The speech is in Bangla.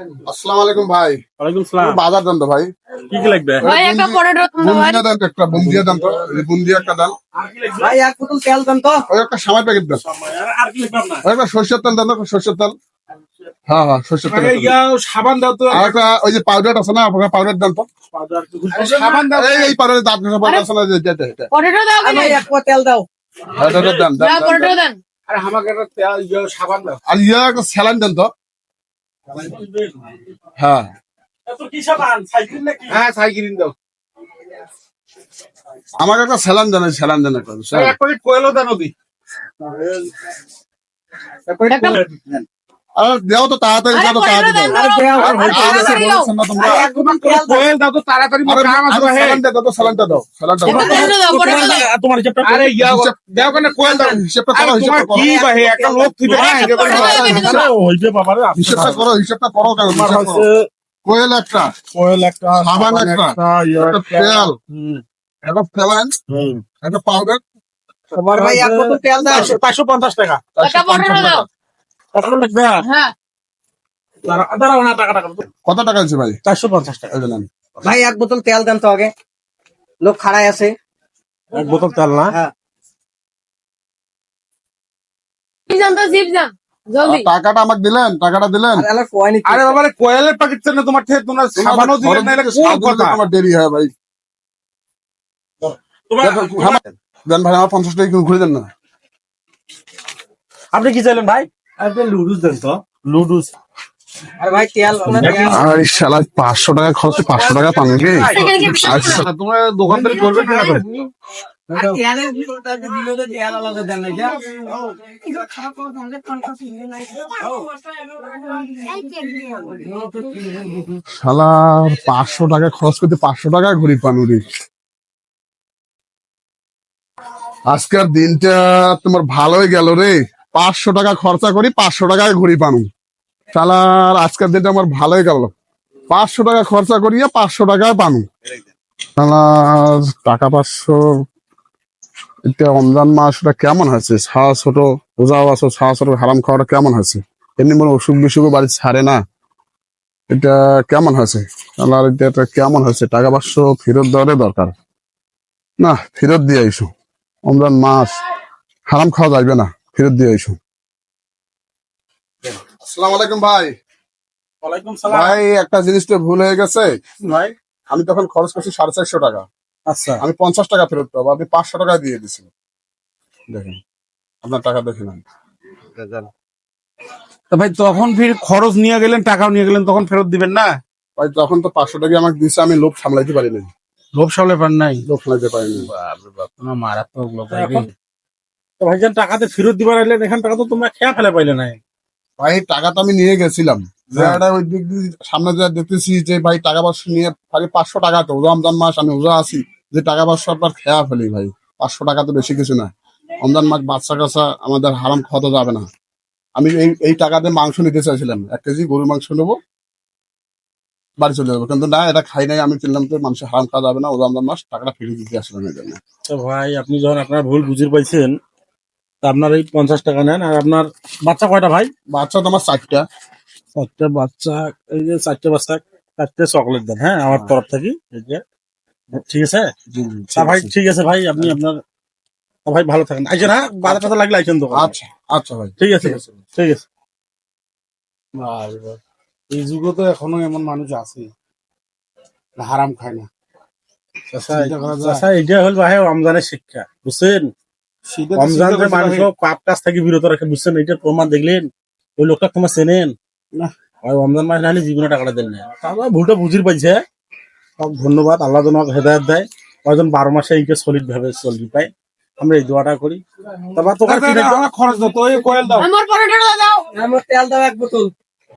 আসসালামু আলাইকুম ভাই। ওয়ালাইকুম সালাম। বাজার দেন তো ভাই। কি কি লাগবে? ভাই একটা পটেটো বুন্দিয়া দেন তো, একটা বুন্দিয়া দেন তো, এই বুন্দিয়া একটা দেন। ভাই এক বোতল তেল দেন তো। ওই একটা সামাই প্যাকেট দেন। আর কি লাগবে আপনার? ওই একটা সরষের তেল দেন তো, সরষের তেল। হ্যাঁ হ্যাঁ, সরষের তেল। সাবান দাও তো। আর একটা ওই যে পাউডার আছে না, আপনার পাউডার দেন তো। সাবান দাও। এই পাউডার দাঁত ঘষা পাউডার আছে না, যেটা পটেটো দাও আর কিনে ভাই এক পোয়া তেল দাও। এটা দেন দেন। দাও পটেটো দেন আরে আমাকে একটা তেল সাবান দাও। আর একটা স্যালাইন দেন তো। হ্যাঁ এত কি সাবান? সাইকেল নাকি? হ্যাঁ সাইকেল দাও। আমাকে একটা স্যালাইন দেন, স্যালাইন দেন একটা। এক প্যাকেট কোয়েলও দেন ওদি। আর দেও তো তাড়াতাড়ি, আরে যত পটেটো তাড়াতাড়ি দেন দাও। তো। দেও। আর হইতে আরে গেছে তাড়াতাড়ি দাও। বলছেন না তোমরা। এক বোতল তেল দাও। কোয়েল দাও তো তাড়াতাড়ি মোর আরে কাম আছে ভাই। স্যালাইনটা দাও তো, স্যালাইনটা দাও, স্যালাইনটা দাও। পটেটো দাও তোমার হিসাবটা আরে ইয়া দেও কেন কোয়েল দাও। হিসাবটা আরে করো, তোমার হিসাবটা কি করো। ভাই একটা লোক থিবে না এটা করে হইবে বাবারে। হিসাবটা করো, হিসাবটা করো কেন? তোমার হিসাব করো। হচ্ছে কোয়েল একটা, কোয়েল একটা, সাবান একটা, একটা তেল, একটা স্যালাইন, একটা পাউডার। তোমার ভাই এক বোতল তেল দাও। 550 টাকা। একটা পটেটো দাও। কত লাগবে? হ্যাঁ দাঁড়াও না, টাকা টাকা। কত টাকা আছে ভাই? 450 টাকা। এই যে নেন। ভাই এক বোতল তেল দেন তো আগে। লোক খাড়াই আছে। এক বোতল তেল না? হ্যাঁ। কি জান তো জিপ জান জলদি। আর টাকাটা আমাকে দিলেন, টাকাটা দিলেন। আর এলা কয়নি। আরে বাবারে কোয়েলের প্যাকেট না তোমার থেকে তোমরা সাবানও দিলেন না, এটা কোন কথা? আমার দেরি হয় ভাই। তোমার দেন ভাই, আমার 50 টাকা ঘুরে দেন না। আপনি কি চাইলেন ভাই? আপনি লুডুস দেন তো। লুডুস। আর ভাই তেল আর শালা 500 টাকা খরচে 500 টাকা পান নাকি? আচ্ছা, তোমরা দোকানদারি করবে না কেন? তেলের বিলটা দিলে তো তেল আলাদা দেন না যা। শালার 500 টাকা খরচ করতে 500 টাকা ঘুরি পানুরি। আজকের দিনটা তোমার ভালোই গেল রে। 500 টাকা খরচা করি, 500 টাকায় ঘুরি পানু। শালার আজকের দিনটা আমার ভালোই গেল। 500 টাকা খরচা করিয়া 500 টাকায় পানু। শালার টাকা 500। এটা রমজান মাসটা কেমন হয়েছে? ছাড়া ছোট রোজা আছো, ছাড়া ছোট হারাম খাওয়াটা কেমন হয়েছে? এমনি মনে অসুখ বিসুখও বাড়ি ছাড়ে না। এটা কেমন হয়েছে? শালার এটা কেমন হয়েছে? টাকা 500 ফেরত দেওয়ারই দরকার। না, ফেরত দিয়ে আইসো। রমজান মাস হারাম খাওয়া যাবে না, ফেরত দিয়ে আইসো। আসসালামু আলাইকুম ভাই। ওয়ালাইকুম সালাম। ভাই একটা জিনিসটা ভুল হয়ে গেছে। ভাই আমি তখন খরচ করছি 450 টাকা। আচ্ছা, আমি 50 টাকা ফেরত পাবো, আপনি 500 টাকা দিয়ে দিচ্ছেন। দেখেন আপনার টাকা দেখে নেন। তা ভাই তখন ফির খরচ নিয়ে গেলেন, টাকাও নিয়ে গেলেন, তখন ফেরত দিবেন না? ভাই তখন তো 500 টাকা আমাকে দিচ্ছে, আমি লোভ সামলাইতে পারিনি। লোভ সামলে পান নাই? লোভ সামলাইতে পারিনি। তোমার মারাত্মক লোক ভাই রে। এখন তো ভাইজান টাকাতে ফেরত দিবার আইলেন, এখান টাকা তো তোমরা খেয়া ফেলে পাইলে নাই। ভাই টাকা তো আমি নিয়ে গেছিলাম। জায়গাটা ওই দিক দিয়ে সামনে যা দেখতেছি যে ভাই টাকা 500 নিয়ে খালি 500 টাকা তো রমজান মাস, আমি রোজা আছি, যে টাকা 500 আপনার খেয়া ফেলি ভাই। 500 টাকা তো বেশি কিছু না। রমজান মাস বাচ্চা কাচ্চা আমাদের হারাম খাওয়া যাবে না। আমি এই টাকা দিয়ে মাংস নিতে চাইছিলাম, 1 কেজি গরুর মাংস নেবো, বাড়ি চলে যাবো। কিন্তু না, এটা খাই নাই। আমি চিনলাম তো মানুষের হারাম খাওয়া যাবে না, ও রমজান মাস টাকাটা ফিরে দিতে আসলাম এই জন্য। তো ভাই আপনি যখন আপনার ভুল বুঝির পাইছেন, তা আপনার এই 50 টাকা নেন। আর আপনার বাচ্চা কয়টা ভাই? বাচ্চা তো আমার 4টা। 4টা বাচ্চা। এই যে 4টে বাচ্চা 4টে চকলেট দেন, হ্যাঁ আমার তরফ থেকে। এই যে, ঠিক আছে। জি জি, তা ভাই ঠিক আছে ভাই, আপনি আপনার তা ভাই ভালো থাকেন। আইছেন, হ্যাঁ বাজার টাজার লাগলে আইছেন তো। আচ্ছা আচ্ছা ভাই, ঠিক আছে ঠিক আছে। এই যুগে তো এখনো এমন মানুষ আছে হারাম খায় না। চাচা এটা হল ভাই রমজানের শিক্ষা, বুঝছেন? সেটা তো রমজান চিন্তা যে করতে মানুষ হবে। পাপ কাজ থেকে বিরত রাখে, বুঝছেন? এটার প্রমাণ দেখলেন। ওই লোকটা তোমার চেনেন না। আর রমজান মাস নাহলে জীবনে টাকাটা দেন না। তারপর ভুলটা বুঝির পাইছে। সব ধন্যবাদ, আল্লাহ যেন হেদায়ত দেয়। কয়জন 12 মাসে এইকে সলিড ভাবে চলবি পায়। আমরা এই দোয়াটা করি। তারপর তোমার কি আমার খরচ দাও তো, ওই কোয়েল দাও। আমার পটেটো দাও। আমার তেল দাও এক বোতল।